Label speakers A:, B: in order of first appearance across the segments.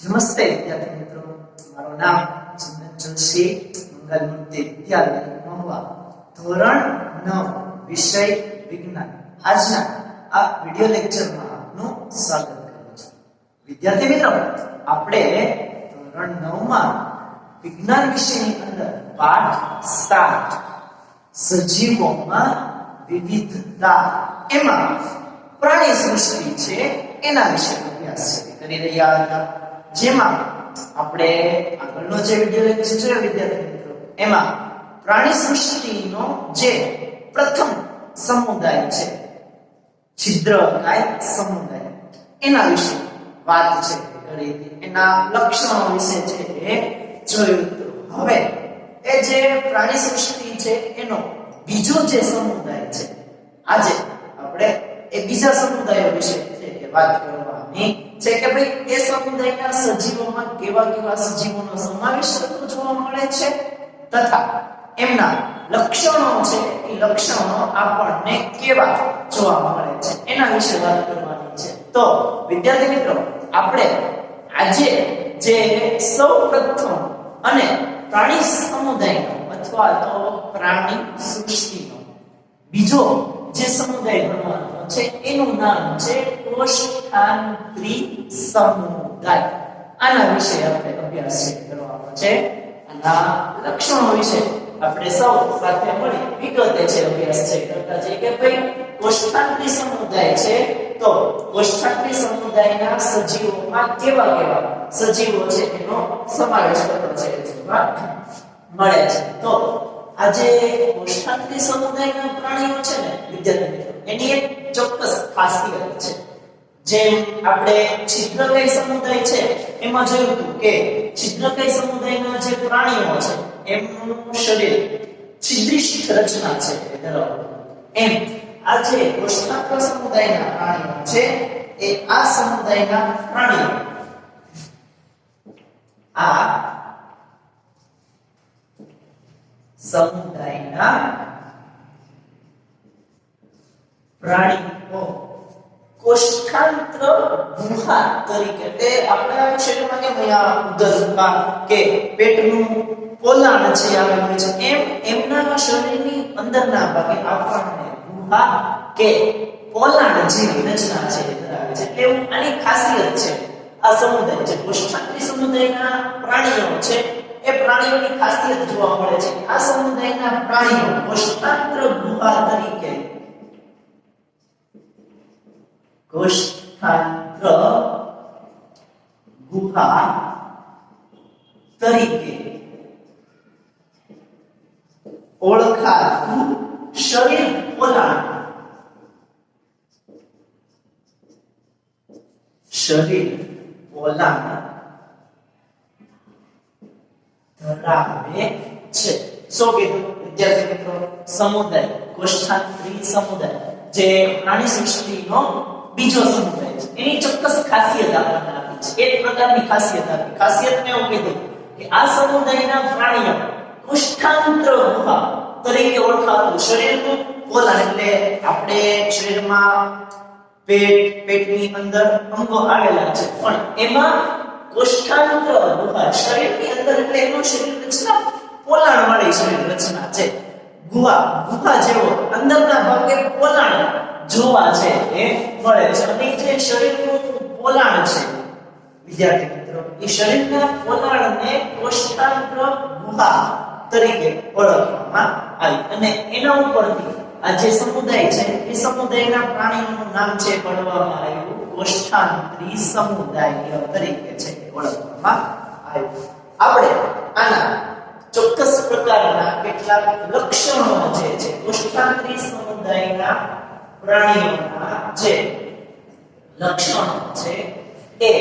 A: નમસ્તે વિદ્યાર્થી મિત્રો, મારું નામ ચંદન જોશી, મંગલમૂર્તિ વિદ્યાલય મહુવા, ધોરણ 9 વિષય વિજ્ઞાન. આજના આ વિડિયો લેક્ચરમાં આપનું સ્વાગત કરું છું. વિદ્યાર્થી મિત્રો, આપણે ધોરણ 9 માં વિજ્ઞાન વિષયની અંદર પાઠ 7 સજીવોમાં વિવિધતા એમાં પ્રાણી સૃષ્ટિ છે એના વિશે અભ્યાસ કરી રહ્યા હતા. જેમાં આપણે આગળનો જે વિડિયો લેક્ચર જોયો વિદ્યાર્થી મિત્રો, એમાં પ્રાણી સૃષ્ટિનો જે પ્રથમ સમુદાય છે છિદ્રકાય સમુદાય, એના વિશે વાત છે કરી હતી. એના લક્ષણો વિશે છે એ જોયું હતું. હવે એ જે પ્રાણી સૃષ્ટિ છે એનો બીજો જે સમુદાય છે, આજે આપણે એ બીજા સમુદાયો વિશે છે એ વાત કરવાની છે કે ભાઈ એ સમુદાયના સજીવોમાં કેવા કેવા સજીવોનો સમાવેશ થતો જોવા મળે છે તથા એમના લક્ષણો છે એ લક્ષણો આપણને કેવા જોવા મળે છે એના વિશે વાત કરવાની છે. તો વિદ્યાર્થી મિત્રો, આપણે આજે જે સૌપ્રથમ અને પ્રાણી સમુદાયનો અથવા તો પ્રાણી સૃષ્ટિનો બીજો જે સમુદાય ભણવાનો છે એનું નામ છે કોષાંતરી સમુદાય. આના વિશે આપણે અભ્યાસ કરવાનો છે. આના લક્ષણો વિશે આપણે સૌ સાથે મળી વિગતે છે અભ્યાસ છે કરતા જઈએ કે ભાઈ કોષાંતરી સમુદાય છે તો કોષાંતરી સમુદાયના સજીવોમાં કેવા કેવા સજીવો છે એનો સમાવેશ થતો છે જોવા મળે છે. તો આજે કોષાંતરી સમુદાયના પ્રાણીઓ છે ને વિદ્યાર્થી મિત્રો, એની એક ચોક્કસ ખાસિયત છે. જેમ આપણે છિદ્રકાય સમુદાય છે એમાં જોયું હતું કે છિદ્રકાય સમુદાયના જે પ્રાણીઓ છે એમનું શરીર છિદ્રિષ્ઠ રચના છે ધરાવતું, એમ આ જે કોષાંતર સમુદાયના પ્રાણીઓ છે એ આ સમુદાયના પ્રાણીઓ આ સમુદાયના પ્રાણીઓ કોષાંતર ગુહા તરીકે, તે આપણા શરીરમાં કેમ અહીંયા ઉદરકા કે પેટનું પોલાણ છે આવેલું છે, એમ એમના શરીરની અંદરના ભાગે આપણને ગુહા કે પોલાણ જેવી રચના છે ધરાવે છે. એવું આની ખાસિયત છે. આ સમુદાય છે કોષાંતરી સમુદાયના પ્રાણીઓ છે એ પ્રાણીઓની ખાસિયત જોવા મળે છે. આ સમુદાયના પ્રાણીઓ કોષાંતર ગુહા તરીકે ઓળખાતું શરીર પોલાણ ધરાવે છે. શું કીધું વિદ્યાર્થી મિત્રો? સમુદાય કોષાંતરી સમુદાય જે પ્રાણી સૃષ્ટિનો બીજો સમુદાય છે, એની ચોક્કસ ખાસિયત આપણને આપી છે. એક પ્રકારની ખાસિયત આપી. ખાસિયતને એવું કીધું કે આ સમુદાયના પ્રાણીઓ કોષાંતર ગુહા તરીકે ઓળખાતું શરીરનું પોલાણ, એટલે આપણે શરીરમાં પેટની અંદર અંગો આવેલા છે પણ એમાં કોષાંતર ગુહા શરીરની અંદર, એટલે એનું શરીર રચના પોલાણ વાળી શરીર રચના છે. ગુહા જેવો અંદરના ભાગે પોલાણ જોવા છે એ મળે છે. અને જે શરીરનું પોલાણ છે વિદ્યાર્થી મિત્રો, એ શરીરના પોલાણને કોષાંતર ગુહા તરીકે ઓળખવામાં આવી અને એના ઉપરથી આ જે સમુદાય છે એ સમુદાયના પ્રાણીઓનું નામ છે પડવામાં આવ્યું કોષાંતરી સમુદાય તરીકે છે ઓળખવામાં આવ્યું. આપણે આના ચોક્કસ પ્રકારના કેટલાક લક્ષણો જે છે કોષાંતરી સમુદાયના પ્રાણીઓના જે લક્ષણો છે એ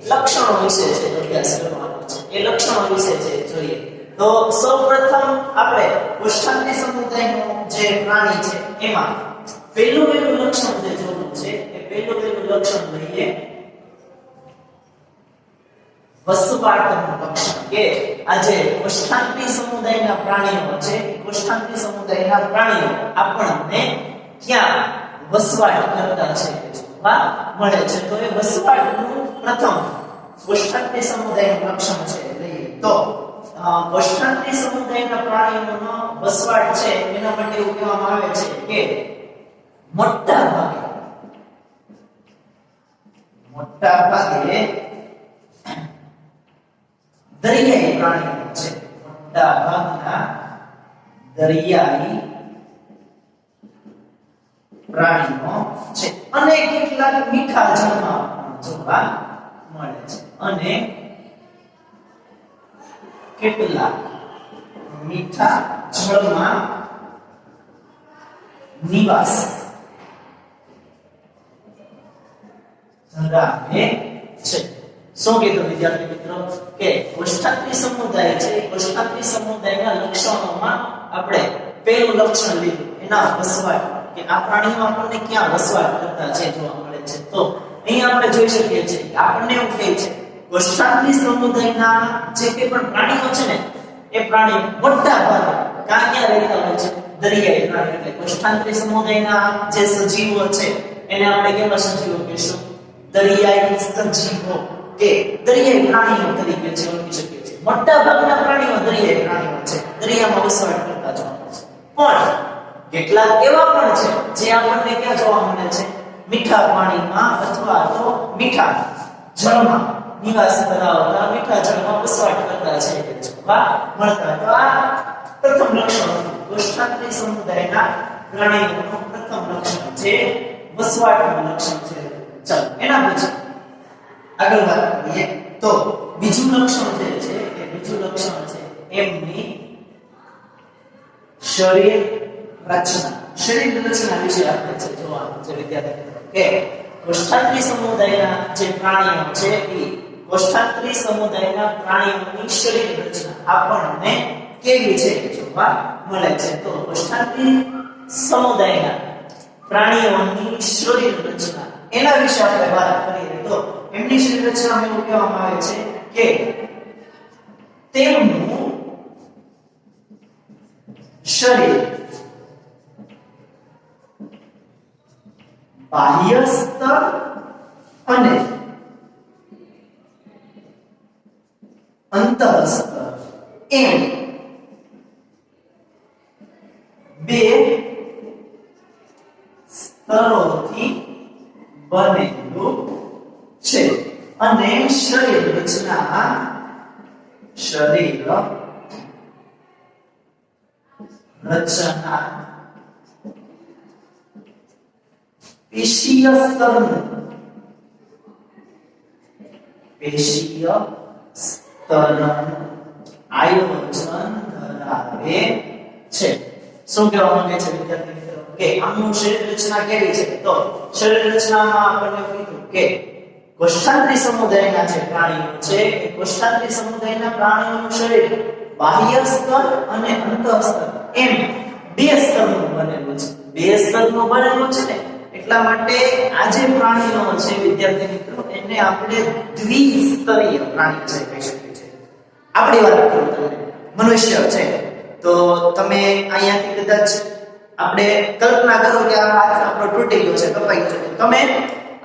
A: લક્ષણો વિશે છે અભ્યાસ કરવાનો છે. એ લક્ષણો વિશે છે જોઈએ તો સૌપ્રથમ આપણે કોષાંતરી સમુદાયનો જે પ્રાણી છે એમાં પહેલું લક્ષણ જે જોવું છે એ પહેલું લક્ષણ લઈએ વસવાટનું લક્ષણ. કે આ જે કોષાંતરી સમુદાયના પ્રાણીઓ છે, કોષાંતરી સમુદાયના પ્રાણીઓ આપણને ક્યાં વસવાટ કરતા છે જોવા મળે છે. તો એ વસવાટનું પ્રથમ કોષ્ઠાંત્રી સમુદાયનું લક્ષણ છે લઈએ તો કોષ્ઠાંત્રી સમુદાયના પ્રાણીઓનો વસવાટ છે એના માટે એવું કહેવામાં આવે છે કે મોટા ભાગે દરિયાઈ પ્રાણીઓ છે. મોટા ભાગના દરિયાઈ પ્રાણીઓ છે અને કેટલાક મીઠા જળમાં જોવા મળે છે અને કેટલાક મીઠા જળમાં નિવાસ ધરાવે છે. શું કીધું વિદ્યાર્થી મિત્રો કે કોષ્ઠાંત્રી સમુદાય છે કોષ્ઠાંત્રી સમુદાયના લક્ષણોમાં આપણે પહેલું લક્ષણ લીધું એના વસવાટ કે આ પ્રાણીઓ આપણને ક્યાં વસવાટ કરતા છે જોવા મળે છે. તો અહીં આપણે જોઈ શકીએ છીએ કે આપણને એવું કહે છે કોષ્ઠાંત્રી સમુદાયના જે કંઈ પણ પ્રાણીઓ છે ને એ પ્રાણી મોટા ભાગે ક્યાં રહેતા હોય છે દરિયાઈ પ્રાણી. એટલે કોષ્ઠાંત્રી સમુદાયના જે સજીવો છે એને આપણે કેવા સજીવો કહીશું દરિયાઈ સજીવો કે દરિયાઈ પ્રાણીઓ તરીકે છે ઓળખી શકીએ છીએ. મોટા ભાગના પ્રાણીઓ દરિયાઈ પ્રાણીઓ છે દરિયામાં વસવાટ કરતા જોવા મળે છે. પણ કેટલાક એવા પણ છે જે આપણને ક્યાં જોવા મળે છે મીઠા પાણીમાં અથવા તો મીઠા જળમાં નિવાસ ધરાવતા મીઠા જળમાં વસવાટ કરતા છે જોવા મળતા. તો આ પ્રથમ લક્ષણ હતું કોષ્ઠાંત્રી સમુદાયના પ્રાણીઓનું પ્રથમ લક્ષણ છે વસવાટનું લક્ષણ છે. ચાલો એના પછી આગળ વાત કરીએ તો બીજું લક્ષણ જે છે એ બીજું લક્ષણ છે એમની શરીર રચના વિશે આપણે જોવાનું છે વિદ્યાર્થી મિત્રો કે કોષ્ઠાંત્રી સમુદાયના જે પ્રાણીઓ છે એ કોષ્ઠાંત્રી સમુદાયના પ્રાણીઓની શરીર રચના આપણને કેવી છે જોવા મળે છે. તો કોષ્ઠાંત્રી સમુદાયના પ્રાણીઓની શરીર રચના એના વિશે આપણે વાત કરીએ તો એમની શરીર રચનામાં એવું કહેવામાં આવે છે કે તેમનું શરીર બાહ્ય સ્તર અને અંતઃ સ્તર એમ બે સ્તરોથી બનેલું છે અને શરીર રચના પેશીય સ્તરનું આયોજન ધરાવે છે. શું કહેવા માંગે છે વિદ્યાર્થી મિત્રો કે આમનું શરીર રચના કેવી છે તો શરીર રચનામાં આપણને કીધું કે કોષ્ઠાંત્રી સમુદાયના જે પ્રાણીઓ છે એ કોષ્ઠાંત્રી સમુદાયના પ્રાણીઓનું શરીર બાહ્ય સ્તર અને અંતઃ સ્તર એમ બે સ્તરનું બનેલું છે. બે સ્તરનું બનેલું છે ને એટલા માટે આ જે પ્રાણીઓ છે વિદ્યાર્થી મિત્રો એને આપણે દ્વિસ્તરીય પ્રાણી છે કહી શકીએ છીએ. આપણી વાત કરું તમને મનુષ્ય છે તો તમે અહીંયાથી કદાચ આપણે કલ્પના કરો કે આ હાથ આપણો તૂટી ગયો છે કપાઈ ગયો છે. તમે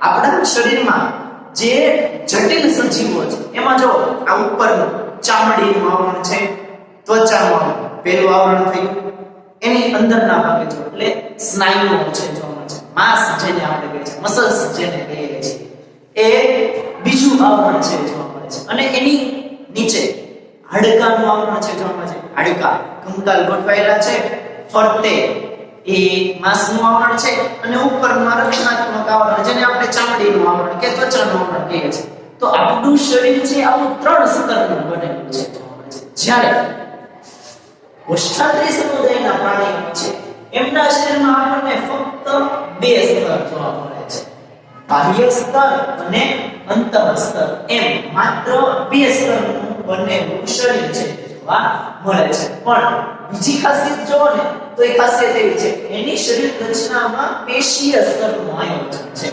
A: આપણા શરીરમાં જે જટિલ સજીવો છે એમાં જો આ ઉપરનું ચામડીનું આવરણ છે ત્વચાનું આવરણ પેલું આવરણ થયું એની અંદરના ભાગે જો એટલે સ્નાયુઓ છે જોવા છે માંસ જેને આપણે કહીએ છીએ મસલ્સ જેને કહીએ છીએ એ બીજું આવરણ છે જોવા મળે છે અને એની નીચે હાડકાનું આવરણ છે જોવા મળે છે. હાડકા કંકાલ ગોઠવાયેલા છે ફરતે એ માંસનું આવરણ છે અને ઉપરમાં રક્ષણાત્મક આવરણ જેને આપણે ચામડીનું આવરણ કે ત્વચાનું આવરણ કહીએ છીએ. તો આપણું શરીર છે આવું ત્રણ સ્તરનું બનેલું છે જોવા મળે છે. જ્યારે કોષ્ઠાંત્રી સમુદાયના પ્રાણીઓ છે એમના શરીરમાં આપણને ફક્ત બે સ્તર જોવા મળે છે બાહ્ય સ્તર અને અંતઃ સ્તર એમ માત્ર બે સ્તરનું બનેલું શરીર છે જોવા મળે છે. પણ બીજી ખાસિયત જોવો ને તો એ ખાસિયત એવી છે એની શરીર રચનામાં પેશીય સ્તરનું આયોજન છે.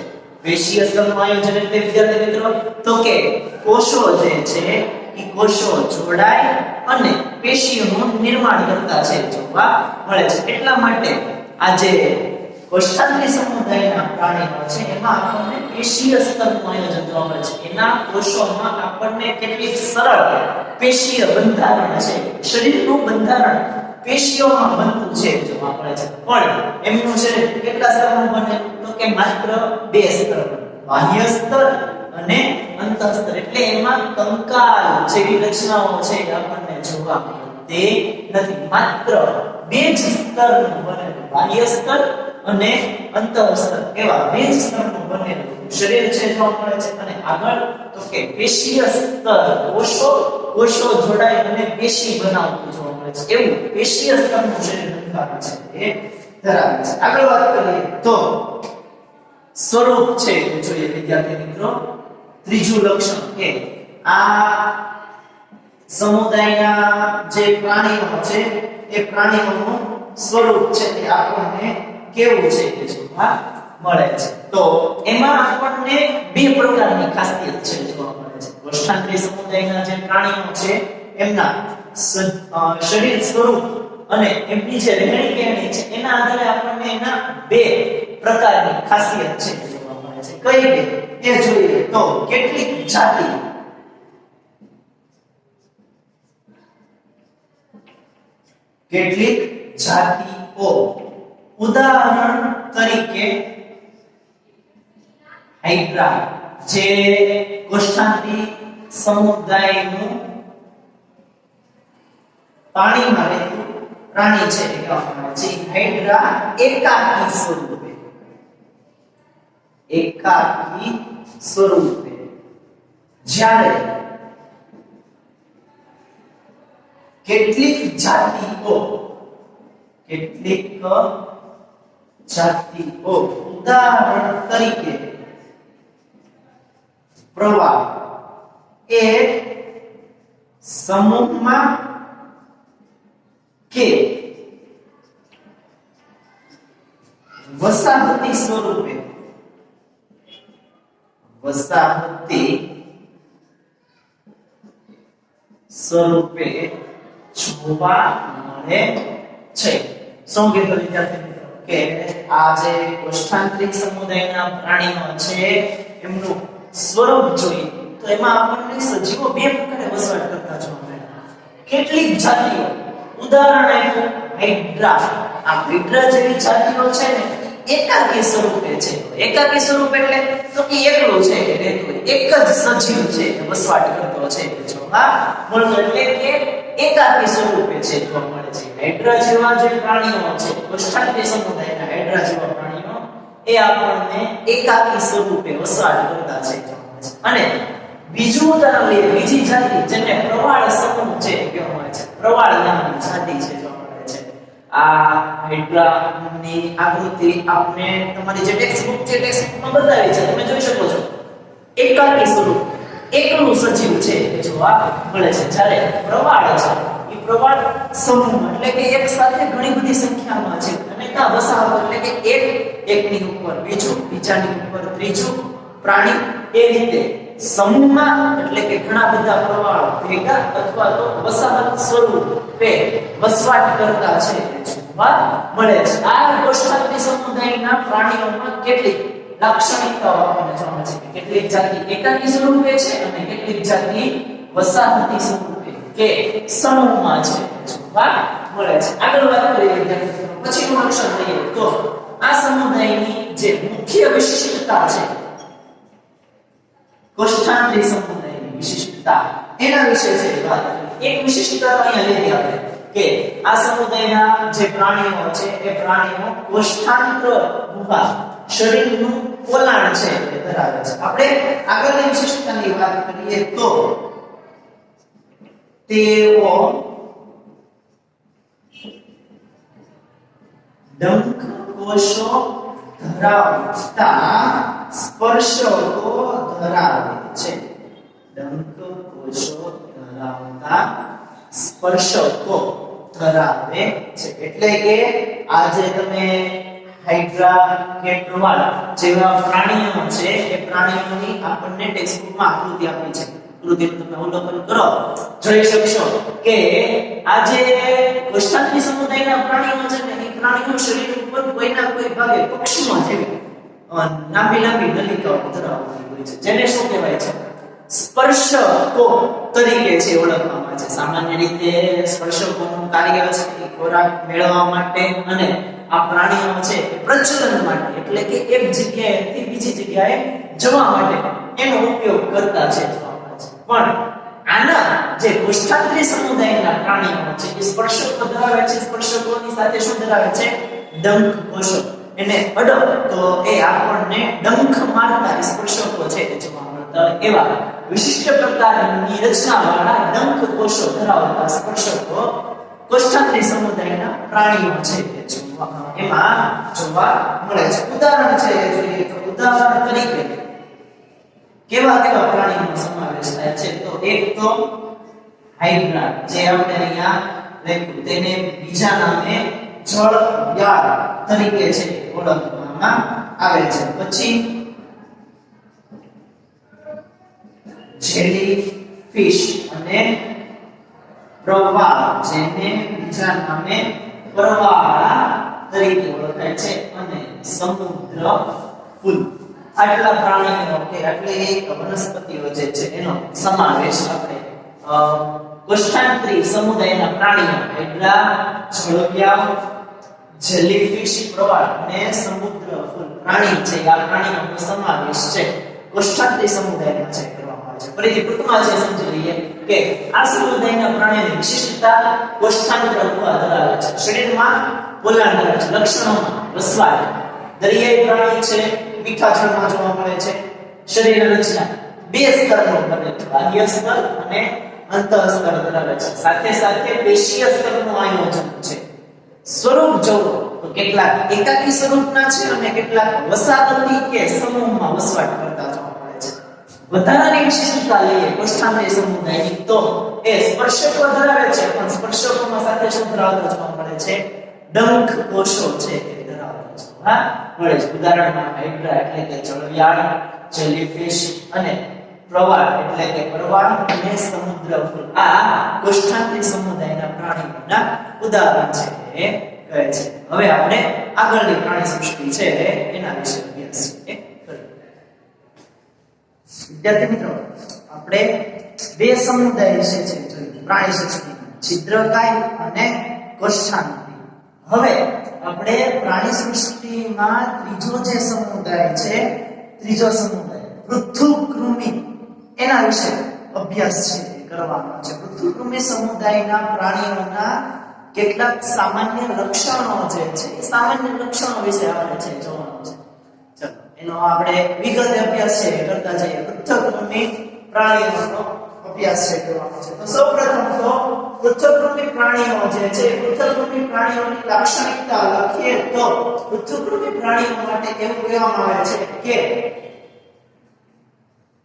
A: પેશીય સ્તરનું આયોજન એટલે વિદ્યાર્થી મિત્રો તો કે કોષો જે છે એ કોષો જોડાય અને પેશીઓનું નિર્માણ કરતા છે જોવા મળે છે. એટલા માટે આ જે કોષ્ઠાંત્રી સમુદાયના પ્રાણીઓ છે એમાં આપણને પેશીય સ્તરનું આયોજન જોવા મળે છે. એના કોષોમાં આપણને કેટલીક સરળ પેશીય બંધારણ છે, શરીરનું બંધારણ પેશીઓમાં બનતું છે જોવા મળે છે. પણ એમનું શરીર કેટલા સ્તરનું બને તો કે માત્ર 2 સ્તરનું, બાહ્ય સ્તર અને અંતઃ સ્તર. એટલે એમાં કંકાલ જેવી રચનાઓ છે આપણને જોવા મળતી નથી. માત્ર 2 જ સ્તરનું બનેલું બાહ્ય સ્તર અને અંતઃ સ્તર એવા 2 જ સ્તરનું બનેલું શરીર છે જોવા મળે છે. અને આગળ તો કે પેશીય સ્તર, કોષો જોડાઈ અને પેશી બનાવતું જોવા મળે છે. એવું પેશીય સ્તરનું શરીર બંધારણ છે એ ધરાવે છે. આગળ વાત કરીએ તો સ્વરૂપ છે જોઈએ વિદ્યાર્થી મિત્રો. ત્રીજું લક્ષણ કે આ સમુદાયના જે પ્રાણીઓ છે એ પ્રાણીઓનું સ્વરૂપ છે તે આપણને કેવું છે તે જોવા મળે છે. તો એમાં આપણને 2 પ્રકારની ખાસિયત છે જોવા મળે છે. કોષ્ઠાંત્રી સમુદાયના જે પ્રાણીઓ છે એમના શરીર સ્વરૂપ અને એમની જે રહેણી કહેણી છે એના આધારે આપણને એના 2 પ્રકારની ખાસિયત છે જોવા મળે છે. કઈ બે એ જોઈએ તો કેટલીક જાતિઓ, ઉદાહરણ તરીકે હાઇડ્રા જે કોષ્ઠાંત્રી સમુદાયનું પાણીમાં રહેતું પ્રાણી છે એ કહેવામાં આવે છે. હાઇડ્રા એકાકી સ્વરૂપે જ્યારે કેટલીક જાતિઓ ઉદાહરણ તરીકે પ્રવાળ એ સમૂહમાં કે વસાહતી સ્વરૂપે જોવા મળે છે. શું કીધું વિદ્યાર્થી મિત્રો કે આ જે કોષ્ઠાંત્રિક સમુદાયના પ્રાણીઓ છે એમનું સ્વરૂપ જોઈએ તો એમાં આપણને સજીવો 2 પ્રકારે વસવાટ કરતા જોવા મળે. કેટલીક જાતિઓ ઉદાહરણ આપ્યું હાઇડ્રા. આ હાઇડ્રા જેવી જાતિઓ છે ને એકાકી સ્વરૂપે છે. એકાકી સ્વરૂપ એટલે તો કે એકલું છે કે રહેતું એક જ સજીવ છે વસવાટ કરતો છે જોવા મળતો એટલે કે એકાકી સ્વરૂપે છે જોવા મળે છે. હાઇડ્રા જેવા જે પ્રાણીઓ છે કોષ્ઠાંત્રી સમુદાયના હાઇડ્રા જેવા પ્રાણીઓ એ આપણને એકાકી સ્વરૂપે વસવાટ કરતા છે જોવા મળે છે. અને બીજું ઉદાહરણ લઈએ બીજી જાતિ જેને પ્રવાળ સમૂહ છે કહેવામાં આવે છે. પ્રવાળ નામની જાતિ છે જોવા મળે છે. આ હાઇડ્રાની આકૃતિ આપને તમારી જે ટેક્સ્ટબુક છે ટેક્સ્ટબુકમાં બતાવી છે તમે જોઈ શકો છો. એકાકી સ્વરૂપ એકલું સજીવ છે જોવા મળે છે. જ્યારે પ્રવાળ છે એ પ્રવાળ સમૂહ એટલે કે એક સાથે ઘણી બધી સંખ્યામાં છે અને ત્યાં વસાહત એટલે કે એકની ઉપર બીજું, બીજાની ઉપર ત્રીજું પ્રાણી એ રીતે સમૂહમાં એટલે કે ઘણા બધા પ્રવાળો ભેગા અથવા તો વસાહત સ્વરૂપે વસવાટ કરતા છે જોવા મળે છે. આ કોષ્ઠાંત્રી સમુદાયના પ્રાણીઓમાં કેટલીક લાક્ષણિકતાઓ આપણને જોવા મળે છે. કેટલીક જાતિ એકાકી સ્વરૂપે છે અને કેટલીક જાતિ વસાહતી સ્વરૂપે કે સમૂહમાં છે જોવા મળે છે. આગળ વાત કરીએ વિદ્યાર્થીઓ પછીનું લક્ષણ લઈએ તો આ સમુદાયની જે મુખ્ય વિશિષ્ટતા છે કોષ્ઠાંત્રી સમુદાયની વિશિષ્ટતા એના વિશે છે વાત. એક વિશિષ્ટતા અહીંયા લીધી આપણે કે આ સમુદાયના જે પ્રાણીઓ છે એ પ્રાણીઓ કોષ્ઠાંત્ર ગુહા શરીરનું પોલાણ છે એ ધરાવે છે. આપણે આગળની વિશિષ્ટતાની વાત કરીએ તો તેઓ ડંખ કોષો ધરાવતા સ્પર્શકો ધરાવે છે. ડંખ કોષો ધરાવતા સ્પર્શકો ધરાવે છે. એટલે કે આજે તમે હાઇડ્રા કે પ્રવાળ જેવા પ્રાણીઓ છે એ પ્રાણીઓની આપણને ટેક્સ્ટબુકમાં આકૃતિ આપી છે. કૃતિનું તમે અવલોકન કરો જોઈ શકશો કે આ જે કોષ્ઠાત્રી સમુદાયના પ્રાણીઓ છે ને એ પ્રાણીઓ શરીર ઉપર કોઈના કોઈ ભાગે પક્ષીઓ જેવી લાંબી લાંબી નલિકાઓ ધરાવતી હોય છે જેને શું કહેવાય છે સ્પર્શકો તરીકે છે ઓળખવામાં છે સામાન્ય રીતે સ્પર્શકોનું કાર્ય છે ખોરાક મેળવવા માટે અને આ પ્રાણીઓ છે એ પ્રજનન માટે એટલે કે એક જગ્યાએથી બીજી જગ્યાએ જવા માટે એનો ઉપયોગ કરતા છે પણ આના જે કોષ્ઠાત્રી સમુદાયના પ્રાણીઓ છે એ સ્પર્શકો ધરાવે છે સ્પર્શકોની સાથે શું ધરાવે છે ડંખ કોષો એને અડો તો એ આપણને ડંખ મારતા સ્પર્શકો છે એ જોવા મળતા એવા વિશિષ્ટ પ્રકારની રચનાવાળા ડંખ કોષો ધરાવતા સ્પર્શકો કોષ્ઠાત્રી સમુદાયના પ્રાણીઓ છે એમાં જોવા મળે છે ઉદાહરણ છે જોઈએ તો ઉદાહરણ તરીકે કેવા કેવા પ્રાણીઓનો સમાવેશ થાય છે તો એક તો હાઇડ્રા જે આપણે અહીંયા લખ્યું તેને બીજા નામે જળયાળ તરીકે છે ઓળખવામાં આવે છે પછી જેલી ફિશ અને પ્રવાળ જેને બીજા નામે પ્રવાળ તરીકે ઓળખાય છે અને સમુદ્ર ફૂલ આટલા પ્રાણીઓ કે આટલી વનસ્પતિઓ જે છે એનો સમાવેશ આપણે કોષ્ઠાત્રી સમુદાયના પ્રાણીઓ હાઇડ્રા જળયાળ જેલીફિશ પ્રવાળ અને સમુદ્ર ફૂલ પ્રાણી છે આ પ્રાણીઓનો સમાવેશ છે કોષ્ઠાત્રી સમુદાયમાં છે કરવામાં આવે છે ફરીથી ટૂંકમાં છે સમજી લઈએ કે આ સમુદાયના પ્રાણીઓની વિશિષ્ટતા કોષ્ઠાંત્ર હોવા ધરાવે છે શરીરમાં પોલાણ ધરાવે છે લક્ષણોમાં વસવાટ દરિયાઈ પ્રાણી છે મીઠા જળમાં જોવા મળે છે શરીર રચના બે સ્તરનું બને છે બાહ્ય સ્તર અને અંતઃ સ્તર ધરાવે છે સાથે સાથે પેશીય સ્તરનું આયોજન છે સ્વરૂપ જોવો તો કેટલાક એકાકી સ્વરૂપના છે અને કેટલાક વસાહતી કે સમૂહમાં વસવાટ કરતા જોવા મળે છે વધારાની વિશેષતા લઈએ કોષ્ઠાત્રી સમુદાયની તો એ સ્પર્શકો ધરાવે છે પણ સ્પર્શકોમાં સાથે શું ધરાવતા જોવા મળે છે ડંખ કોષો છે એ ધરાવે છે હા મળે છે ઉદાહરણમાં હાઇડ્રા એટલે કે જળયાળ જેલીફિશ અને પ્રવાળ એટલે કે પ્રવાળ અને સમુદ્ર ફૂલ આ કોષ્ઠાત્રી સમુદાયના પ્રાણીઓના ઉદાહરણ છે એ કહે છે હવે આપણે આગળની પ્રાણી સૃષ્ટિ છે એના વિશે અભ્યાસ કરીએ વિદ્યાર્થી મિત્રો આપણે બે સમુદાય વિશે છે જોયું પ્રાણી સૃષ્ટિ છિદ્રકાય અને કોષ્ઠાત્રી હવે આપણે પ્રાણી સૃષ્ટિમાં ત્રીજો જે સમુદાય છે ત્રીજો સમુદાય પૃથુકૃમિ એના વિશે અભ્યાસ છે કરવાનો છે પૃથુકૃમિ સમુદાયના પ્રાણીઓના કેટલાક સામાન્ય લક્ષણો જે છે એ સામાન્ય લક્ષણો વિશે આપણે છે જોવાનું છે ચલો એનો આપણે વિગતે અભ્યાસ છે કરતા જઈએ પૃથુકૃમિ પ્રાણીઓનો અભ્યાસ છે કરવાનો છે તો સૌપ્રથમ તો પૃથુકૃમિ પ્રાણીઓ જે છે પૃથુકૃમિ પ્રાણીઓની લાક્ષણિકતા લખીએ તો પૃથુકૃમિ પ્રાણીઓ માટે એવું કહેવામાં આવે છે કે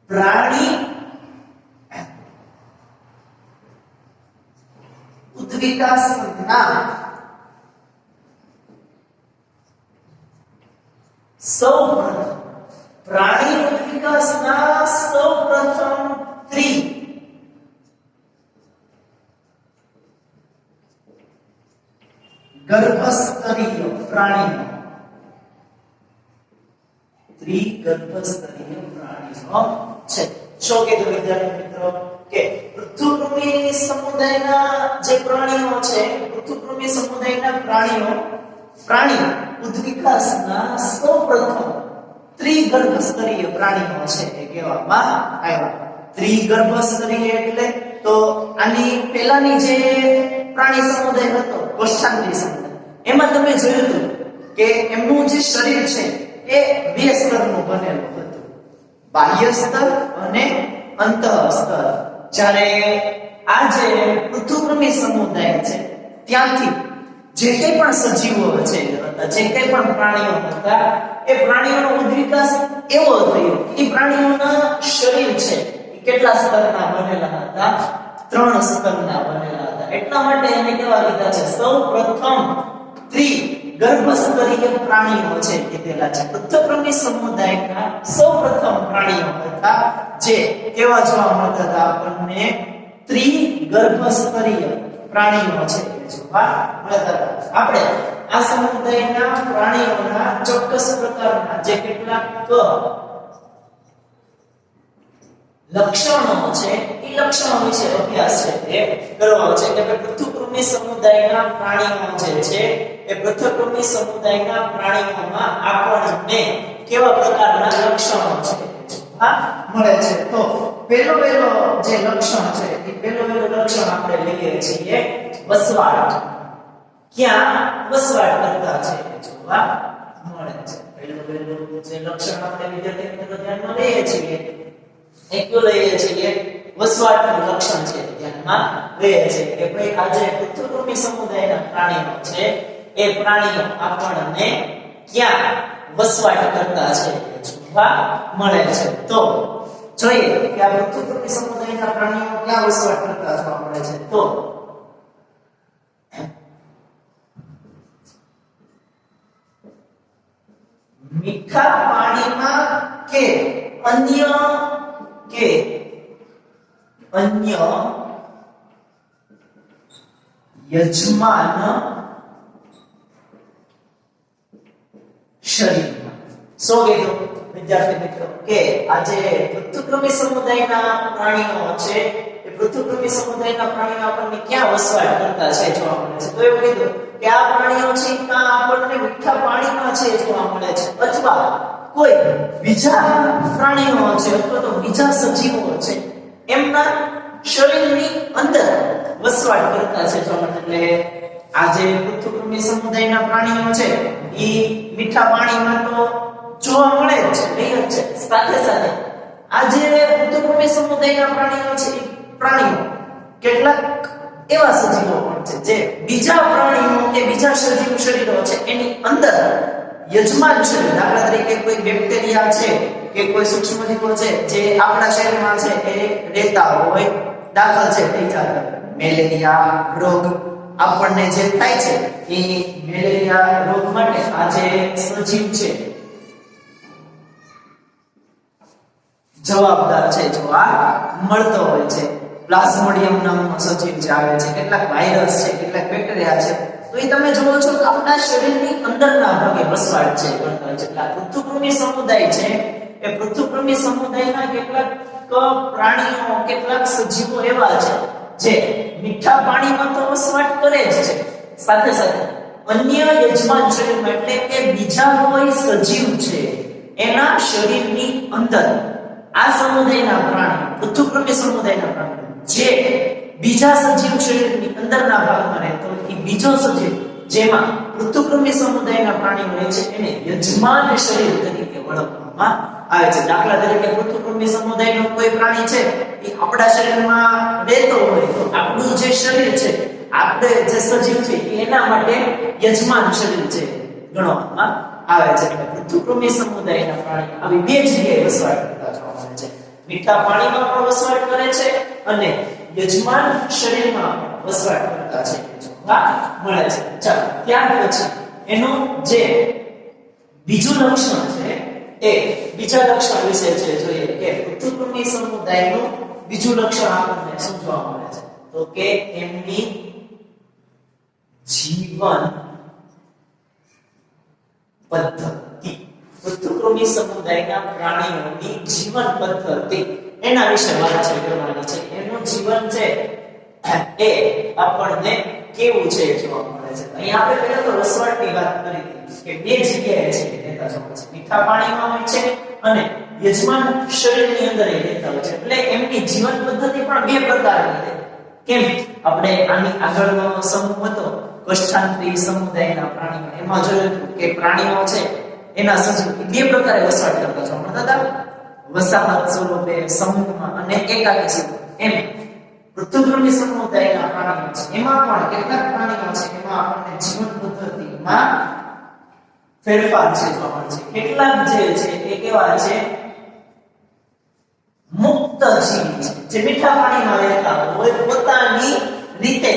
A: પ્રાણી ઉદ્વિકાસના સૌપ્રથમ પ્રાણી ઉદ્વિકાસના સૌપ્રથમ ગર્ભસ્તરીય પ્રાણીઓ ત્રિગર્ભસ્તરીય પ્રાણીઓ છે શું કીધું વિદ્યાર્થી મિત્રો કે પૃથુકૃમિ સમુદાયના જે પ્રાણીઓ છે પૃથુકૃમિ સમુદાયના પ્રાણી ઉદ્વિકાસના સૌપ્રથમ ત્રિગર્ભસ્તરીય પ્રાણીઓ છે એ કહેવામાં આવ્યા ત્રિગર્ભસ્તરીય એટલે તો આની પહેલાની જે પ્રાણી સમુદાય હતો કોષ્ઠાત્રી સમુદાય એમાં તમે જોયું હતું કે એમનું જે શરીર છે એ બે સ્તરનું બનેલું હતું બાહ્ય સ્તર અને અંતઃ સ્તર જ્યારે આ જે પૃથુકૃમિ સમુદાય છે ત્યાંથી જે કંઈ પણ સજીવો છે હતા જે કંઈ પણ પ્રાણીઓ હતા એ પ્રાણીઓનો ઉદ્વિકાસ એવો થયો કે એ પ્રાણીઓના શરીર છે એ કેટલા સ્તરના બનેલા હતા 3 સ્તરના બનેલા હતા એટલા માટે એને કેવા કીધા છે સૌપ્રથમ ત્રિગર્ભસ્તરીય પ્રાણીઓ છે કીધેલા છે. પૃથ્વીકૃમી સમુદાયના સૌપ્રથમ પ્રાણીઓ હતા જે કેવા જોવા મળતા હતા આપણને ત્રિગર્ભસ્તરીય પ્રાણીઓ છે એ જોવા મળતા હતા. આપણે આ સમુદાયના પ્રાણીઓના ચોક્કસ પ્રકારના જે કેટલાક લક્ષણો છે એ લક્ષણો વિશે અભ્યાસ છે એ કરવાનો છે. એટલે કે પૃથ્વીકૃમી સમુદાયના પ્રાણીઓ જે છે એ પૃથ્વીકૃમી સમુદાયના પ્રાણીઓમાં આપણને કેવા પ્રકારના લક્ષણો છે જોવા મળે છે. તો પહેલો જે લક્ષણ છે એ પહેલો લક્ષણ આપણે લઈએ છીએ વસવાટ. ક્યાં વસવાટ કરતા છે એ જોવા મળે છે. પહેલું જે લક્ષણ આપણે વિદ્યાર્થી મિત્રો ધ્યાનમાં લઈએ છીએ એક લઈએ છીએ વસવાટનું લક્ષણ છે ધ્યાનમાં લઈએ છીએ કે ભાઈ આજે પૃથ્વીકૃમી સમુદાયના પ્રાણીઓ છે એ પ્રાણીઓ આપણને ક્યાં વસવાટ કરતા છે એ જોવા મળે છે. તો જોઈએ કે આ પૃથ્વીકૃમી સમુદાયના પ્રાણીઓ ક્યાં વસવાટ કરતા જોવા મળે છે. તો મીઠા પાણીમાં કે અન્ય યજમાન શરીરમાં. સો કીધું વિદ્યાર્થી મિત્રો કે આજે પૃથ્વીકૃમી સમુદાયના પ્રાણીઓ છે એ પૃથ્વીકૃમી સમુદાયના પ્રાણીઓ આપણને ક્યાં વસવાટ કરતા છે જોવા મળે છે. તો એવું કીધું કે આ પ્રાણીઓ છે કાં આપણને મીઠા પાણીમાં છે જોવા મળે છે અથવા કોઈ બીજા પ્રાણીઓ છે અથવા તો બીજા સજીવો છે એમના શરીરની અંદર વસવાટ કરતા છે જોવા મળે. એટલે આજે પૃથ્વીકૃમી સમુદાયના પ્રાણીઓ છે એ મીઠા પાણીમાં તો જોવા મળે જ છે નહીં જ છે. સાથે સાથે આજે પૃથ્વીકૃમી સમુદાયના પ્રાણીઓ છે એ પ્રાણીઓ કેટલાક એવા સજીવો પણ છે જે બીજા પ્રાણીઓ કે બીજા સજીવ શરીરો છે એની અંદર યજમાન શરીર, દાખલા તરીકે કોઈ બેક્ટેરિયા છે કે કોઈ સૂક્ષ્મજીવો છે જે આપણા શરીરમાં છે એ રહેતા હોય, દાખલ છે થઈ જાય મેલેરિયા રોગ આપણને જે થાય છે એ મેલેરિયા રોગ માટે આ જે સજીવ છે જવાબદાર છે જોવા મળતો હોય છે. પ્લાઝ્મોડિયમ નામનો સજીવ જે આવે છે, કેટલાક વાયરસ છે, કેટલાક બેક્ટેરિયા છે, તો એ તમે જોવો છો કે આપણા શરીરની અંદરના ભાગે વસવાટ છે કરતા હોય છે. એટલે પૃથ્વીકૃમી સમુદાય છે એ પૃથ્વીકૃમી સમુદાયના કેટલાક પ્રાણીઓ, કેટલાક સજીવો એવા છે જે મીઠા પાણીમાં તો વસવાટ કરે જ છે, સાથે સાથે અન્ય યજમાન શરીરમાં એટલે કે બીજા કોઈ સજીવ છે એના શરીરની અંદર આ સમુદાયના પ્રાણી, પૃથ્વીકૃમી સમુદાયના પ્રાણી જે બીજા સજીવ શરીરની અંદરના ભાગમાં રહેતો એ બીજો સજીવ જેમાં પૃથ્વીકૃમી સમુદાયના પ્રાણીઓ રહે છે એને યજમાન શરીર તરીકે ઓળખવામાં આવે છે. દાખલા તરીકે પૃથ્વીકૃમી સમુદાયનો કોઈ પ્રાણી છે એ આપણા શરીરમાં રહેતો હોય તો આપણું જે શરીર છે, આપણે જે સજીવ છે એના માટે યજમાન શરીર છે ગણવામાં આવે છે. એટલે પૃથ્વીકૃમી સમુદાયના પ્રાણી આવી બે જગ્યાએ વસવાટ કરતા જોવા મળે છે. મીઠા પાણીમાં પણ વસવાટ કરે છે અને યજમાન શરીરમાં વસવાટ કરતા છે જોવા મળે છે. ચાલો ત્યાર પછી એનું જે બીજું લક્ષણ છે એ બીજા લક્ષણ વિશે છે જોઈએ કે પૃથ્વીકૃમી સમુદાયનું બીજું લક્ષણ આપણને શું જોવા મળે છે તો કે એમની જીવન પદ્ધતિ. પૃથ્વીકૃમી સમુદાયના પ્રાણીઓની જીવન પદ્ધતિ એના વિશે વાત કરવાની છે. એનું જીવન છે એ આપણને કેવું છે જોવા મળે છે. અહીં આપણે પહેલા તો વસવાટની વાત કરી કે બે જગ્યાએ છે રહેતા જોવા છે. મીઠા પાણીમાં હોય છે અને યજમાન શરીરની અંદર રહેતા હોય છે. એટલે એમની જીવન પદ્ધતિ પણ બે પ્રકારની છે. કેમ? આપણે આની આગળનો સમૂહ હતો કષ્ટાંત્રી સમુદાયના પ્રાણીઓ, એમાં જોયું કે પ્રાણીઓ છે એના સજીવ બે પ્રકારે વસવાટ કરતા જોવા મળતા હતા. વસાહત સ્વરૂપે, સમૂહમાં અને એકાકી સ્વરૂપે. એમ પૃથ્વીકૃમી સમુદાયના પ્રાણીઓ છે એમાં પણ કેટલાક પ્રાણીઓ છે એમાં આપણને જીવન પદ્ધતિમાં ફેરફાર છે જોવા મળે છે. કેટલાક જે છે એ કેવા છે મુક્ત જીવી છે જે મીઠા પાણીમાં રહેતા હોય, પોતાની રીતે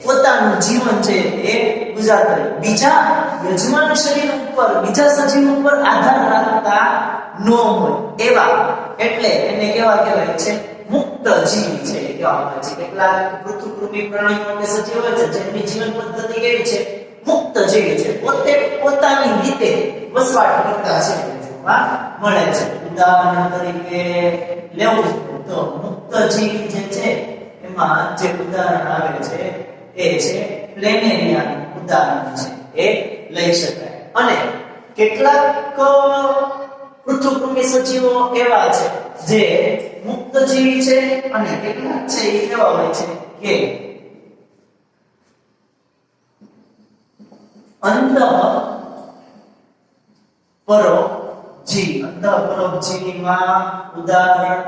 A: પોતાનું જીવન છે એ ગુજારતા હોય. બીજા યજમાન શરીર ઉપર બીજા સજીવ ઉપર આધાર રાખતા ન હોય એવા, એટલે એને કેવા કહેવાય છે? મુક્ત જીવી છે કહેવામાં આવે છે. કેટલાક પૃથુકૃમી પ્રાણીઓ કે સજીવો હોય છે જેમની જીવન પદ્ધતિ કેવી છે? મુક્ત જીવી છે, પોતે પોતાની રીતે વસવાટ કરતા છે જોવા મળે છે. ઉદાહરણ તરીકે લેવું તો મુક્ત જીવી જે છે એમાં જે ઉદાહરણ આવે છે એ છે પ્લેનેરિયા ઉદાહરણ છે, એ લઈ શકાય. અને કેટલાક પૃથુકૃમી સજીવો એવા છે જે મુક્ત જીવી છે અને કેટલાક છે એ કેવા હોય છે કે અંતઃપરોપજીવીમાં ઉદાહરણ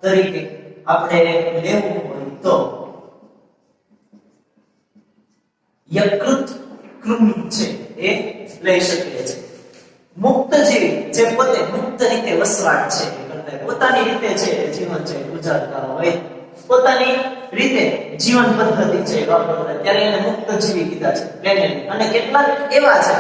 A: તરીકે આપણે લેવું હોય તો યકૃત કૃમિ છે એ લઈ શકીએ છીએ. મુક્ત જીવી જે પોતે મુક્ત રીતે વસવાટ છે કરતા પોતાની રીતે છે જીવન છે ગુજારતા હોય, પોતાની રીતે જીવન પદ્ધતિ છે વાપરતા, ત્યારે એને મુક્ત જીવી કીધા છે પ્લેનેરી. અને કેટલાક એવા છે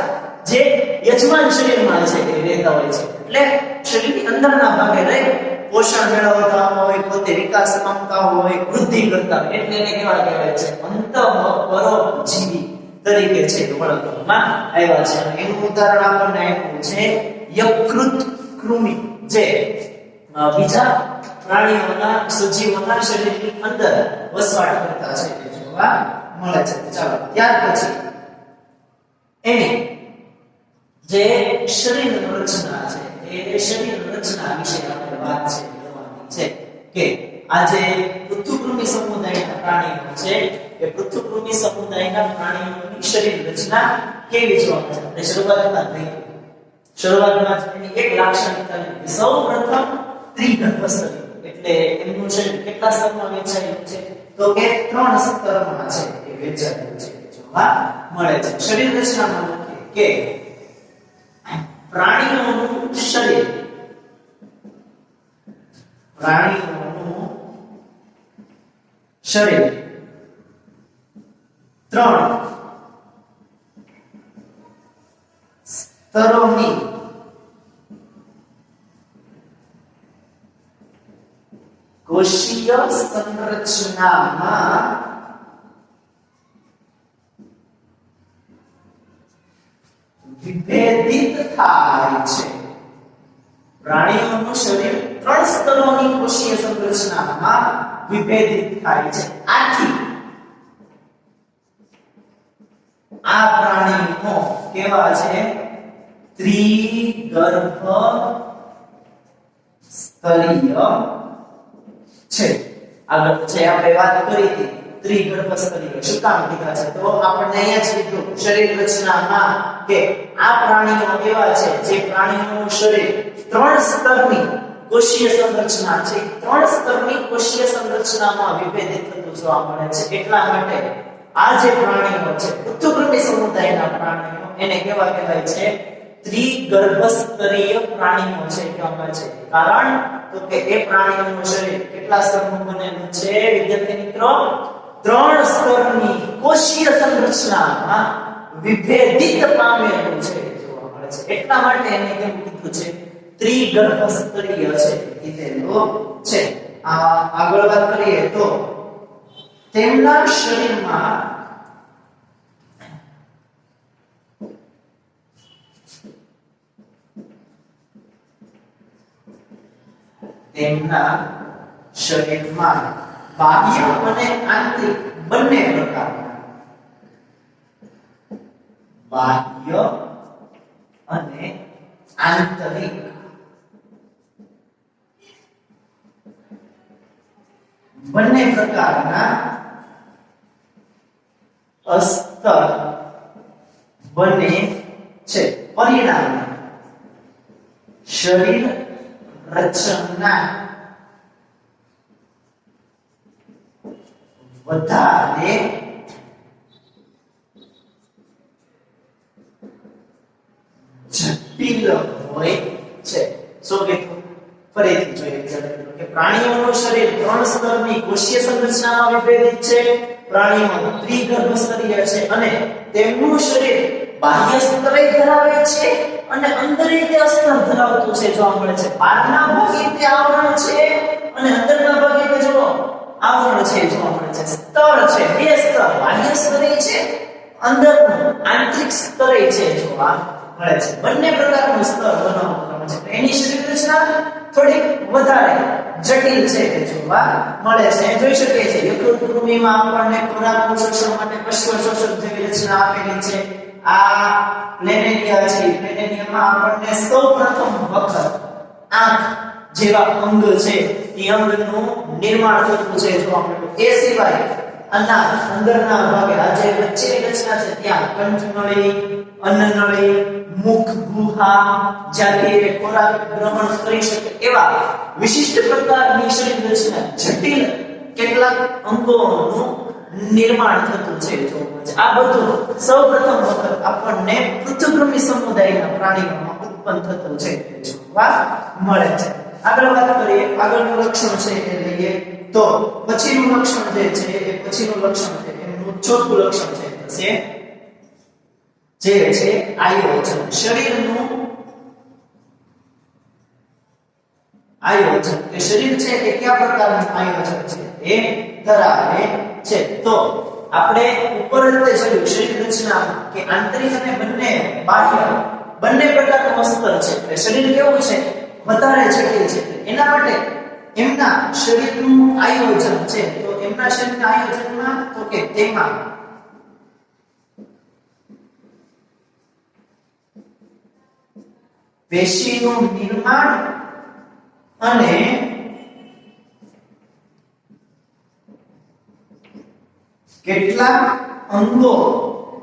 A: જે યજમાન શરીરમાં છે એ રહેતા હોય છે, એટલે શરીરની અંદરના ભાગે રહી પોષણ મેળવતા હોય, પોતે વિકાસ પામતા હોય, વૃદ્ધિ કરતા હોય, એટલે એને કેવા કહેવાય છે? અંતઃપરોપજીવી તરીકે છે ઓળખવામાં આવ્યા છે. અને એનું ઉદાહરણ આપણને આપ્યું છે યકૃત કૃમિ, જે બીજા પ્રાણીઓના સજીવોના શરીરની અંદર વસવાટ કરતા છે એ જોવા મળે છે. ચાલો ત્યાર પછી એની જે શરીર રચના છે એ શરીર રચના વિશે આપણે વાત છે કરવાની છે કે આ જે પૃથુકૃમિ સમુદાયના પ્રાણીઓ છે એ પૃથુકૃમિ સમુદાયના પ્રાણીઓની શરીર રચના કેવી જોવા મળે છે? શરૂઆતમાં એની એક લાક્ષણિકતા છે. સૌપ્રથમ ત્રિગર્ભસ્તરી, એટલે એમનું શરીર કેટલા સ્તરમાં વહેંચાયેલું છે? તો કે 3 સ્તરમાં છે એ વહેંચાયેલું છે જોવા મળે છે. શરીર રચનામાં લખીએ કે પ્રાણીઓનું શરીર 3 સ્તરોની કોષીય સંરચનામાં વિભેદિત થાય છે. પ્રાણીઓનું શરીર 3 સ્તરોની કોષીય સંરચનામાં વિભેદિત થાય છે. આથી આ પ્રાણીઓ કેવા છે? ત્રિગર્ભ સ્તરીય છે. આગળ છે આપણે વાત કરી હતી ત્રિગર્ભ સ્તરીય. શું કામ કીધા છે? તો આપણને અહીંયા જ કીધું શરીર રચનામાં કે આ પ્રાણીઓ કેવા છે? જે પ્રાણીઓનું શરીર 3 સ્તરની કોષીય સંરચના છે, 3 સ્તરની કોષીય સંરચનામાં વિભેદિત થતું જોવા મળે છે. એટલા માટે આ જે પ્રાણીઓ છે પૃથુકૃમિ સમુદાયના પ્રાણીઓ એને કેવા કહેવાય છે? ત્રિગર્ભસ્તરીય પ્રાણીઓ છે કહેવાય છે. કારણ તો કે એ પ્રાણીઓનું શરીર કેટલા સ્તરનું બનેલું છે વિદ્યાર્થી મિત્રો? 3 સ્તરની કોષીય સંરચનામાં વિભેદિત પામેલું છે જોવા મળે છે. એટલા માટે એને કેવું કીધું છે? ત્રિગર્ભસ્તરીય છે કીધેલું છે. આગળ વાત કરીએ તો તેમના શરીરમાં બાહ્ય અને આંતરિક બંને પ્રકારના બાહ્ય અને આંતરિક બંને પ્રકારના અસ્તર બને છે. પરિણામે શરીર રચના વધારે જટિલ હોય છે. શું કીધું? ફરીથી જોઈએ કે પ્રાણીઓનું શરીર 3 સ્તરની કોષીય સંરચનામાં વિભેદિત છે. પ્રાણીઓ ત્રિગર્ભસ્તરીય છે અને તેમનું શરીર બાહ્ય સ્તરે ધરાવે છે અને અંદરે તે અસ્તર ધરાવતું છે જોવા મળે છે. બહારના ભાગે તે આવરણ છે અને અંદરના ભાગે તે જો આવરણ છે જોવા મળે છે. સ્તર છે, બે સ્તર, બાહ્ય સ્તરે છે, અંદરનું આંતરિક સ્તરે છે જોવા મળે છે. બંને પ્રકારનું સ્તર બનાવવામાં આવે છે. એની શરીર રચના થોડીક વધારે જટિલ છે તે જોવા મળે છે. જોઈ શકીએ છીએ યકૃત કૃમિમાં આપણને ખોરાકનું શોષણ માટે પશ્ચોશોષક જેવી રચના આપેલી છે. આ પ્લેનેરિયા છે, પ્લેનેરિયામાં આપણને સૌપ્રથમ વખત આંખ જેવા અંગ છે એ અંગનું નિર્માણ થતું છે જોવા મળે. એ સિવાય અંદરના ભાગે આ જે વચ્ચેની રચના છે ત્યાં કંઠનળી, અન્નનળી, મુખ ગુહા, જ્યાંથી ખોરાક ગ્રહણ કરી શકે એવા વિશિષ્ટ પ્રકારની શરીર રચના જટિલ કેટલાક અંગોનું નિર્માણ થતું છે જોવા મળે છે. આ બધું સૌપ્રથમ વખત આપણને પૃથ્વીકૃમિ સમુદાયના પ્રાણીઓમાં ઉત્પન્ન થતું છે જોવા મળે છે. આગળ વાત કરીએ, આગળનું લક્ષણ છે એ લઈએ તો પછીનું લક્ષણ જે છે એ પછીનું લક્ષણ છે એનું ચોથું લક્ષણ છે થશે જે છે આયોજન. શરીરનું આયોજન, કે શરીર છે એ કયા પ્રકારનું આયોજન છે એ ધરાવે છે. તો આપણે ઉપર જ જોયું શરીર રચના કે આંતરિક અને બંને બાહ્ય બંને પ્રકારનું અસ્તર છે. એટલે શરીર કેવું છે વધારે જટિલ છે. એના માટે એમના શરીરનું આયોજન છે. તો એમના શરીરના આયોજનમાં તો કે તેમાં પેશીનું નિર્માણ અને કેટલાક અંગો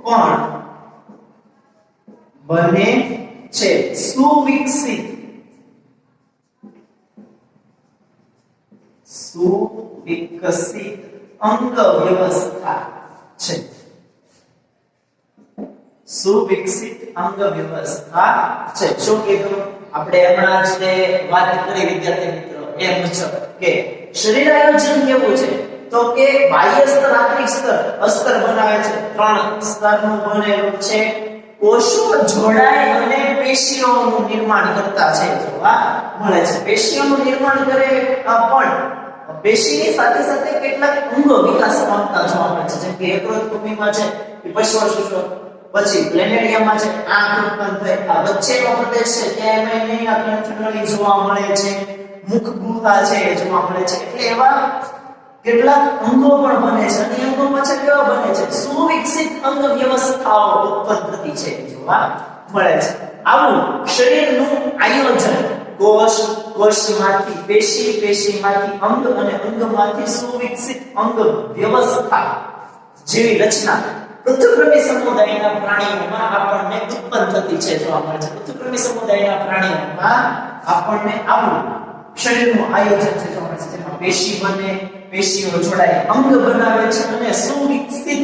A: પણ બને છે. સુવિકસિત અંગ વ્યવસ્થા છે. સુવિકસિત અંગ વ્યવસ્થા છે. શું કીધું આપણે હમણાં જ તે વાત કરી વિદ્યાર્થી મિત્રો એ મુજબ કે શરીર આયોજન કેવું છે તો કે બાહ્ય સ્તર, આંતરિક સ્તર, અસ્તર બનાવે છે. ત્રણ સ્તરનું બનેલું છે. કોષો જોડાય અને પેશીઓનું નિર્માણ કરતા છે જોવા મળે છે. પેશીઓનું નિર્માણ કરે પણ પેશીની સાથે સાથે કેટલાક અંગો વિકાસ પામતા જોવા મળે છે. જેમ કે યકૃત કૃમિમાં છે એ પશ્ચોશોષક, પછી પ્લેનેરિયામાં છે આંખ ઉત્પન્ન થાય, આ વચ્ચેનો પ્રદેશ છે ત્યાં એમાં આ કંઠનળી જોવા મળે છે, મુખ ગુહા છે એ જોવા મળે છે. એટલે એવા કેટલાક અંગો પણ બને છે અને અંગો પાછળ કેવા બને છે સુવિકસિત અંગ વ્યવસ્થાઓ ઉત્પન્ન થતી છે જોવા મળે છે. આવું શરીરનું આયોજન કોષમાંથી પેશી, પેશીમાંથી અંગ અને અંગમાંથી સુવિકસિત અંગ વ્યવસ્થા જેવી રચના પૃથ્વીકૃમિ સમુદાયના પ્રાણીઓમાં આપણને ઉત્પન્ન થતી છે જોવા મળે છે. પૃથ્વીકૃમિ સમુદાયના પ્રાણીઓમાં આપણને આવું શરીરનું આયોજન છે જોવા મળે છે. જેમાં પેશી બને, પેશીઓ જોડાય અંગ બનાવે છે અને સુવિકસિત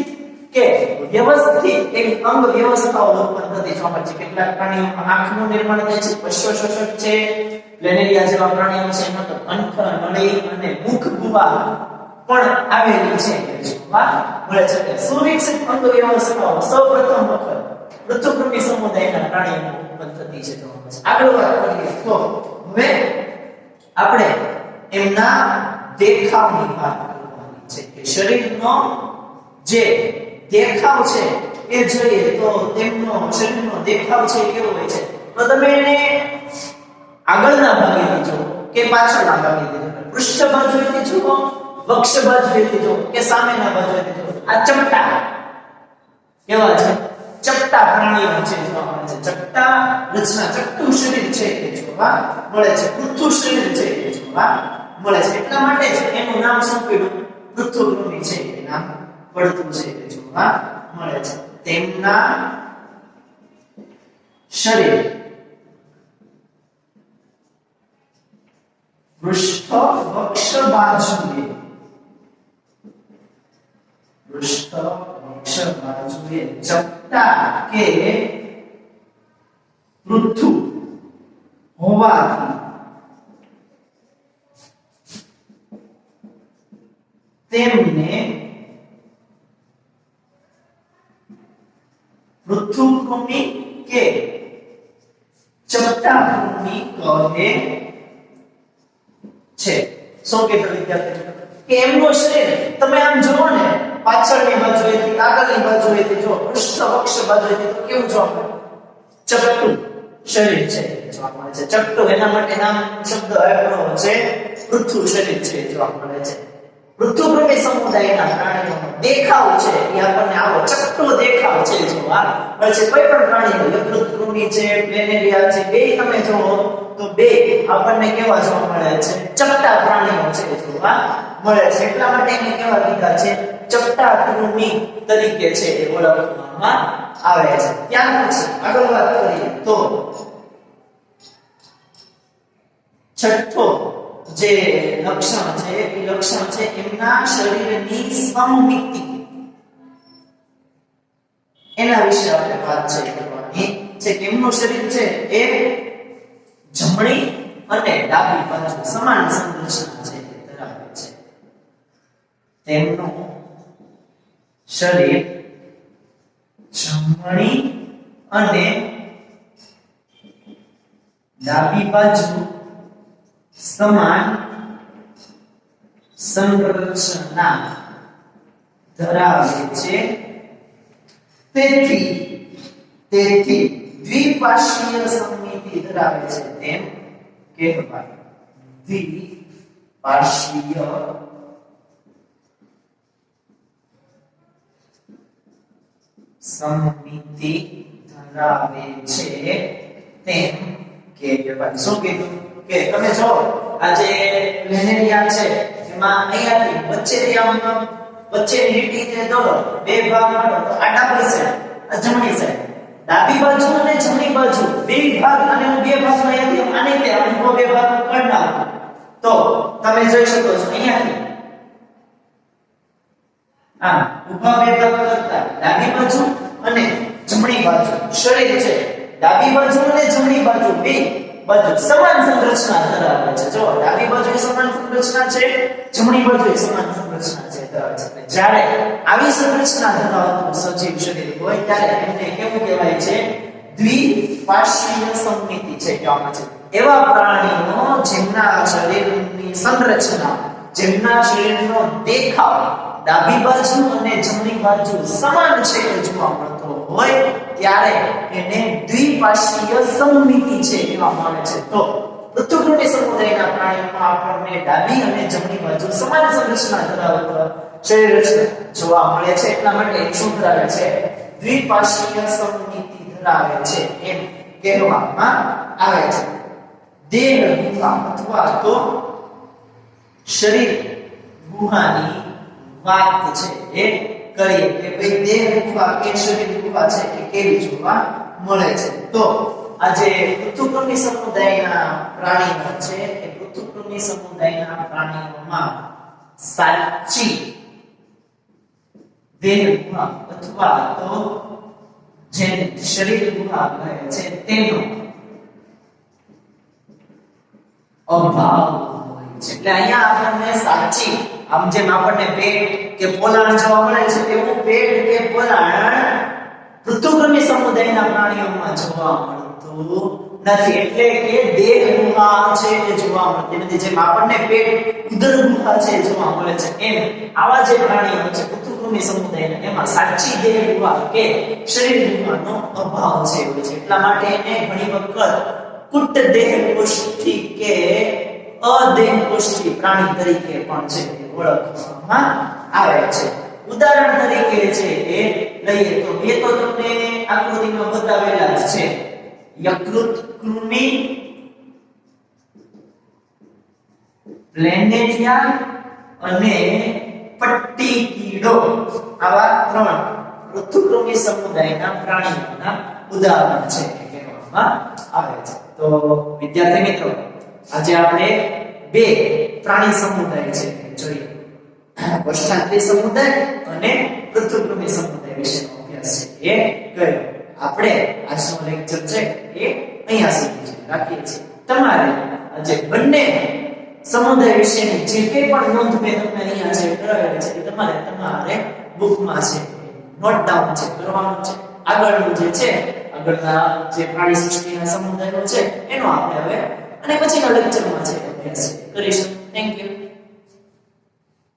A: કે વ્યવસ્થિત એક અંગ વ્યવસ્થાઓ ઉત્પન્ન થતી જોવા મળે છે. કેટલાક પ્રાણીઓમાં આંખનું નિર્માણ થાય છે, પશ્ચોશોષક છે, પ્લેનેરિયા જેવા પ્રાણીઓ છે એમાં તો કંઠ, નળી અને મુખ ગુહા પણ આવેલી છે જોવા મળે છે. સુવિકસિત અંગ વ્યવસ્થાઓ સૌપ્રથમ વખત પૃથ્વીકૃમિ સમુદાયના પ્રાણીઓમાં ઉત્પન્ન થતી છે જોવા મળે છે. આગળ વાત કરીએ તો હવે આપણે એમના દેખાવની વાત કરવાની છે કે શરીરનો જે દેખાવ છે એ જોઈએ તો તેમનો શરીરનો દેખાવ છે કેવો હોય છે. તો તમે એને આગળના ભાગેથી જુઓ કે પાછળના ભાગેથી જુઓ, પૃષ્ઠ બાજુએથી જુઓ, વક્ષ બાજુએથી જુઓ કે સામેના બાજુએથી જુઓ, આ ચપટા કેવા છે? ચપટા પ્રાણીઓ છે જોવા મળે છે. ચપટા રચના, ચપટું શરીર છે એ જોવા મળે છે. પૃથ્વી શરીર છે એ જોવા મળે છે. એટલા માટે જ એનું નામ શું પડ્યું? પૃથ્વીકૃમિ છે એ નામ પડતું છે એ જોવા મળે છે. તેમના શરીર પૃષ્ઠ વક્ષ બાજુએ ચપટા કે પૃથ્વી હોવાથી તેમને પૃથ્વી પૃથુકૃમિ કે ચપટાકૃમિ કહે છે. શું કહેતો વિદ્યાર્થી કે એમનું શરીર તમે આમ જુઓ ને, પાછળની બાજુએથી આગળની બાજુએથી જો પૃષ્ઠવક્ષ બાજુએથી તો કેવું જોવા મળે? ચપટું શરીર છે જોવા મળે છે. ચપટું એના માટે નામ શબ્દ આપ્યો છે પૃથુ શરીર છે જોવા મળે છે. પૃથુકૃમિ સમુદાયના પ્રાણીઓનો દેખાવ છે એ આપણને આવો ચપટો દેખાવ છે જોવા મળે છે. કોઈ પણ પ્રાણીઓ યકૃતકૃમિ છે, પ્લેનેરિયા છે, બે તમે જુઓ તો બે આપણને કેવા જોવા મળે છે? ચપટા પ્રાણીઓ છે જોવા મળે છે. એટલા માટે એને કેવા કીધા છે? ચપટાકૃમિ તરીકે છે એ ઓળખવામાં આવે છે. ત્યાર પછી આગળ વાત કરીએ તો છઠ્ઠો જે લક્ષણ છે એ લક્ષણ છે એમના શરીરની સમમિતિ. એના વિશે આપણે વાત કરવાની છે કે એમનું શરીર છે એ જમણી અને ડાબી બાજુ સમાન સંરચના છે ધરાવે છે. તેમનું શરીર જમણી અને ડાબી બાજુ સમાન સંરચના ધરાવે છે. તેથી દ્વિપાર્શ્વીય સમમિતિ ધરાવે છે તેમ કહેવાય. દ્વિપાર્શ્વીય સમમિતિ ધરાવે છે તેમ કહેવાય. શું કીધું કે તમે જો આ જે પ્લેનેરિયા છે એમાં અહીંયાથી વચ્ચેથી આમ વચ્ચેની લીટી જે દોરો, બે ભાગ પાડો તો આ ડાબી સાઈડ, આ જમણી સાઈડ. ડાબી બાજુ અને જમણી બાજુ બે ભાગ, અને હું બે ભાગમાં અહીંયાથી આને તે આમ બે ભાગ કરી નાખું તો તમે જોઈ શકો છો અહીંયાથી આમ ઊભા બે ભાગ કરતા ડાબી બાજુ અને જમણી બાજુ શરીર છે, ડાબી બાજુ અને જમણી બાજુ બે બાજુ સમાન સંરચના ધરાવે છે. જો ડાબી બાજુ સમાન સંરચના છે, જમણી બાજુ સમાન સંરચના છે ધરાવે છે. જ્યારે આવી સંરચના ધરાવતું સજીવ શરીર હોય ત્યારે એને કેવું કહેવાય છે? દ્વિપાર્શ્વીય સમમિતિ છે કહેવામાં છે. એવા પ્રાણીઓ જેમના શરીરની સંરચના, જેમના શરીરનો દેખાવ ડાબી બાજુ અને જમણી બાજુ સમાન છે એ જોવા મળતો હોય ત્યારે એને દ્વિપાર્શ્વીય સમમિતિ છે કહેવામાં આવે છે. તો પૃથુકૃમિ સમુદાયના પ્રાણીઓમાં આપણને ડાબી અને જમણી બાજુ સમાન સંરચના ધરાવતા શરીર રચના જોવા મળે છે. એટલા માટે શું ધરાવે છે? દ્વિપાર્શ્વીય સમમિતિ ધરાવે છે એમ કહેવામાં આવે છે. દેહ ગુહા અથવા તો શરીર ગુહાની વાત છે એ કરીએ કે ભાઈ દેહ ગુહા કે શરીર ગુહા છે એ કેવી જોવા મળે છે. તો આ જે પૃથુકૃમિ સમુદાયના પ્રાણીઓ છે એ પૃથુકૃમિ સમુદાયના પ્રાણીઓમાં સાચી દેહ ગુહા અથવા તો જે શરીર ગુહા કહે છે તેનો અભાવ હોય છે. એટલે અહીંયા આપણને સાચી, આમ જેમ આપણને પેટ કે પોલાણ જોવા મળે છે એવું પેટ કે પોલાણ પૃથુકૃમિ સમુદાયના પ્રાણીઓમાં જોવા મળતું નથી. એટલે કે દેહ ગુહા છે એ જોવા મળતી નથી. જેમ આપણને પેટ, ઉદર ગુહા છે જોવા મળે છે એમ આવા જે પ્રાણીઓ છે પૃથુકૃમિ સમુદાયના એમાં સાચી દેહ ગુહા કે શરીર ગુહાનો અભાવ છે હોય છે. એટલા માટે એને ઘણી વખત કુટ દેહ કોષ્ઠી કે અદેહ કોષ્ઠી પ્રાણી તરીકે પણ છે ઓળખવામાં આવે છે. ઉદાહરણ તરીકે છે એ લઈએ તો બે તો તમને આકૃતિમાં બતાવેલા જ છે. યકૃતકૃમિ, પ્લેનેરિયા અને પટ્ટી કીડો આવા ત્રણ પૃથુકૃમિ સમુદાયના પ્રાણીઓના ઉદાહરણ છે કહેવામાં આવે છે. તો વિદ્યાર્થી મિત્રો આજે આપણે બે પ્રાણી સમુદાય છે જોઈએ, વર્ષાંતરી સમુદાય અને પૃથુકૃમિ સમુદાય વિશેનો અભ્યાસ છે એ કર્યો. આપણે આજનો લેક્ચર છે એ અહીંયા સુધી રાખીએ છીએ. તમારે આજે બંને સમુદાય વિશેની જે કંઈ પણ નોંધ મેં તમને અહીંયા છે કરાવેલી છે તમારે બુકમાં છે નોટ ડાઉન છે કરવાનું છે.
B: આગળનું જે છે આગળના જે પ્રાણી સૃષ્ટિના સમુદાયો છે એનો આપણે હવે અને પછીના લેક્ચરમાં છે અભ્યાસ કરીશું. Thank you.